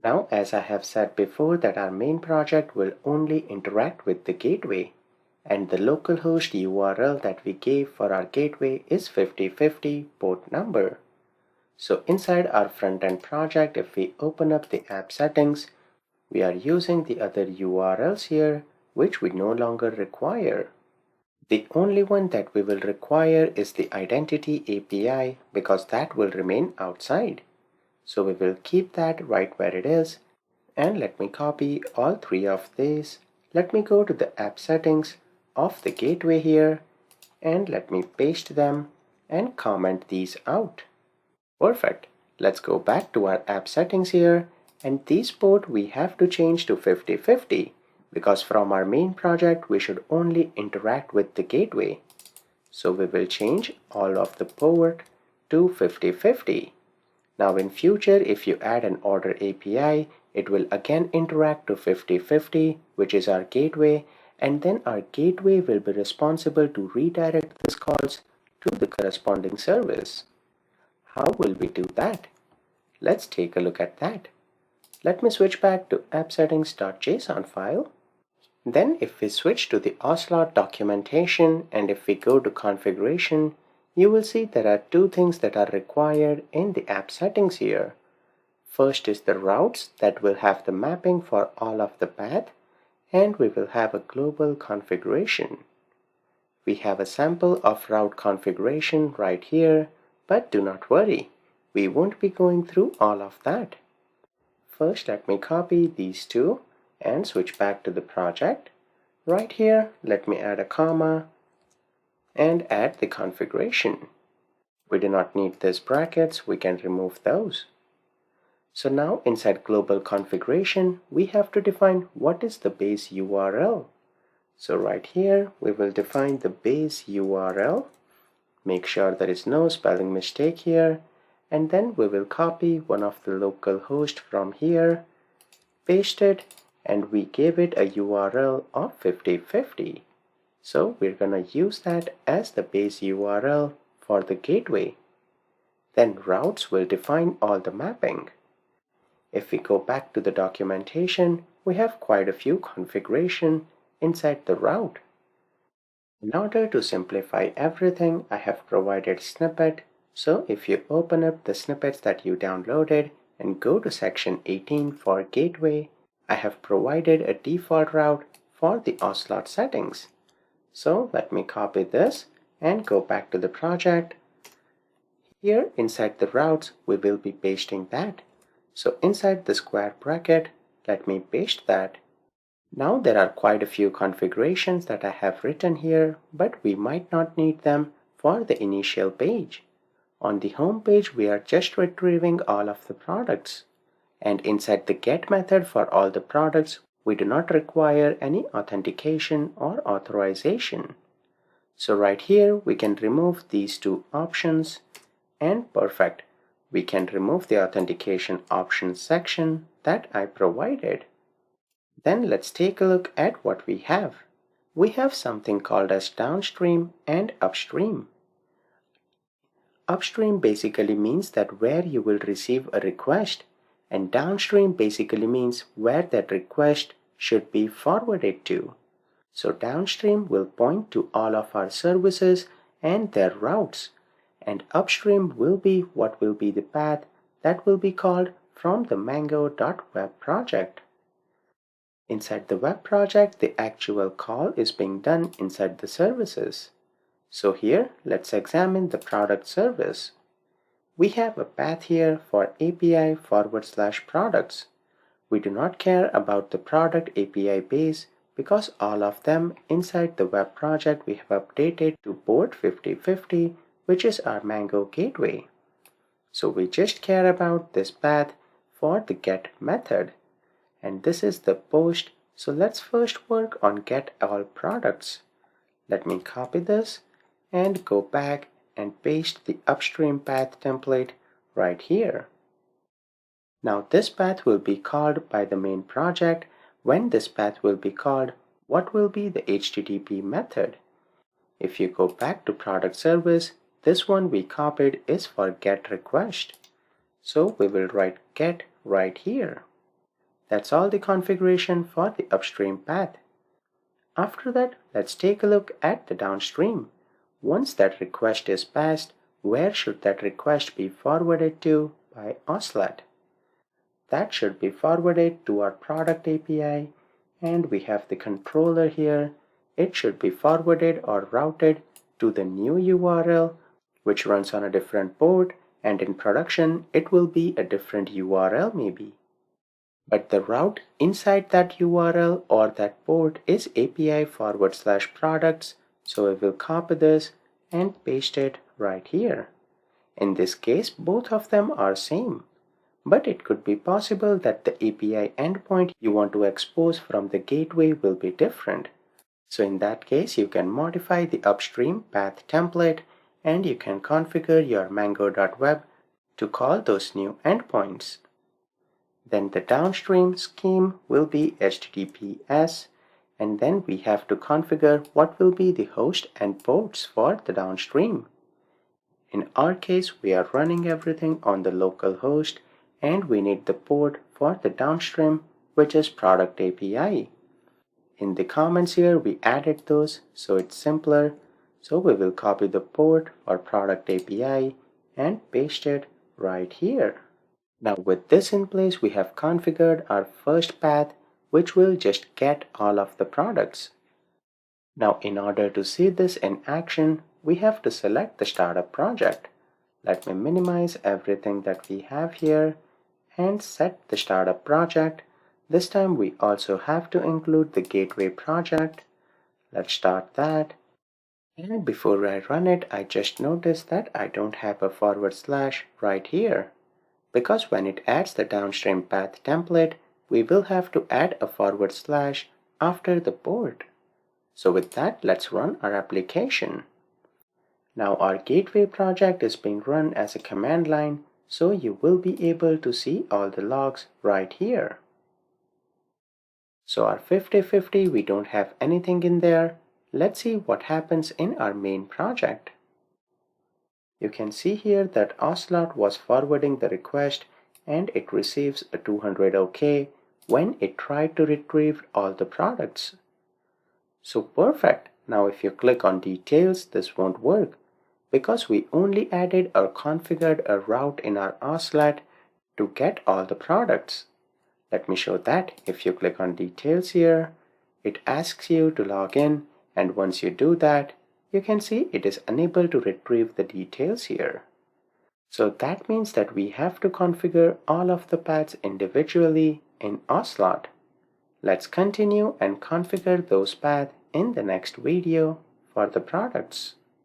Now, as I have said before, that our main project will only interact with the gateway, and the localhost URL that we gave for our gateway is 5050 port number. So inside our front-end project, if we open up the app settings, we are using the other URLs here, which we no longer require. The only one that we will require is the identity API because that will remain outside. So we will keep that right where it is. And let me copy all three of these. Let me go to the app settings of the gateway here and let me paste them and comment these out. Perfect. Let's go back to our app settings here, and this port we have to change to 5050 because from our main project we should only interact with the gateway. So we will change all of the port to 5050. Now in future, if you add an order API, it will again interact to 5050, which is our gateway, and then our gateway will be responsible to redirect these calls to the corresponding service. How will we do that? Let's take a look at that. Let me switch back to appsettings.json file. Then if we switch to the Ocelot documentation and if we go to configuration, you will see there are two things that are required in the app settings here. First is the routes that will have the mapping for all of the path, and we will have a global configuration. We have a sample of route configuration right here, but do not worry, we won't be going through all of that. First, let me copy these two and switch back to the project. Right here, let me add a comma and add the configuration. We do not need these brackets, we can remove those. So now inside global configuration, we have to define what is the base URL. So right here, we will define the base URL. Make sure there is no spelling mistake here. And then we will copy one of the local host from here, paste it, and we give it a URL of 5050. So we're gonna use that as the base URL for the gateway. Then routes will define all the mapping. If we go back to the documentation, we have quite a few configuration inside the route. In order to simplify everything, I have provided snippet. So if you open up the snippets that you downloaded and go to section 18 for gateway, I have provided a default route for the Ocelot settings. So let me copy this and go back to the project. Here inside the routes, we will be pasting that. So inside the square bracket, let me paste that. Now there are quite a few configurations that I have written here, but we might not need them for the initial page. On the home page, we are just retrieving all of the products. And inside the get method for all the products, we do not require any authentication or authorization. So right here, we can remove these two options, and perfect. We can remove the authentication options section that I provided. Then let's take a look at what we have. We have something called as downstream and upstream. Upstream basically means that where you will receive a request, and downstream basically means where that request should be forwarded to. So downstream will point to all of our services and their routes, and upstream will be what will be the path that will be called from the mango.web project. Inside the web project, the actual call is being done inside the services. So here, let's examine the product service. We have a path here for API/products. We do not care about the product API base because all of them inside the web project we have updated to port 5050, which is our Mango gateway. So we just care about this path for the get method. And this is the post. So let's first work on get all products. Let me copy this and go back and paste the upstream path template right here. Now this path will be called by the main project. When this path will be called, what will be the HTTP method? If you go back to product service, this one we copied is for get request. So we will write get right here. That's all the configuration for the upstream path. After that, let's take a look at the downstream. Once that request is passed, where should that request be forwarded to by Ocelot? That should be forwarded to our product API, and we have the controller here. It should be forwarded or routed to the new URL, which runs on a different port, and in production it will be a different URL maybe. But the route inside that URL or that port is API/products, so I will copy this and paste it right here. In this case, both of them are same. But it could be possible that the API endpoint you want to expose from the gateway will be different. So in that case, you can modify the upstream path template and you can configure your mango.web to call those new endpoints. Then the downstream scheme will be HTTPS, and then we have to configure what will be the host and ports for the downstream. In our case, we are running everything on the local host and we need the port for the downstream, which is product API. In the comments here, we added those, so it's simpler. So we will copy the port for product API and paste it right here. Now with this in place, we have configured our first path, which will just get all of the products. Now in order to see this in action, we have to select the startup project. Let me minimize everything that we have here and set the startup project. This time we also have to include the gateway project. Let's start that. And before I run it, I just noticed that I don't have a / right here. Because when it adds the downstream path template, we will have to add a / after the port. So with that, let's run our application. Now our gateway project is being run as a command line, so you will be able to see all the logs right here. So our 50/50, we don't have anything in there. Let's see what happens in our main project. You can see here that Ocelot was forwarding the request and it receives a 200 OK when it tried to retrieve all the products. So perfect. Now if you click on details, this won't work because we only added or configured a route in our Ocelot to get all the products. Let me show that. If you click on details here, it asks you to log in, and once you do that, you can see it is unable to retrieve the details here. So that means that we have to configure all of the paths individually in Ocelot. Let's continue and configure those paths in the next video for the products.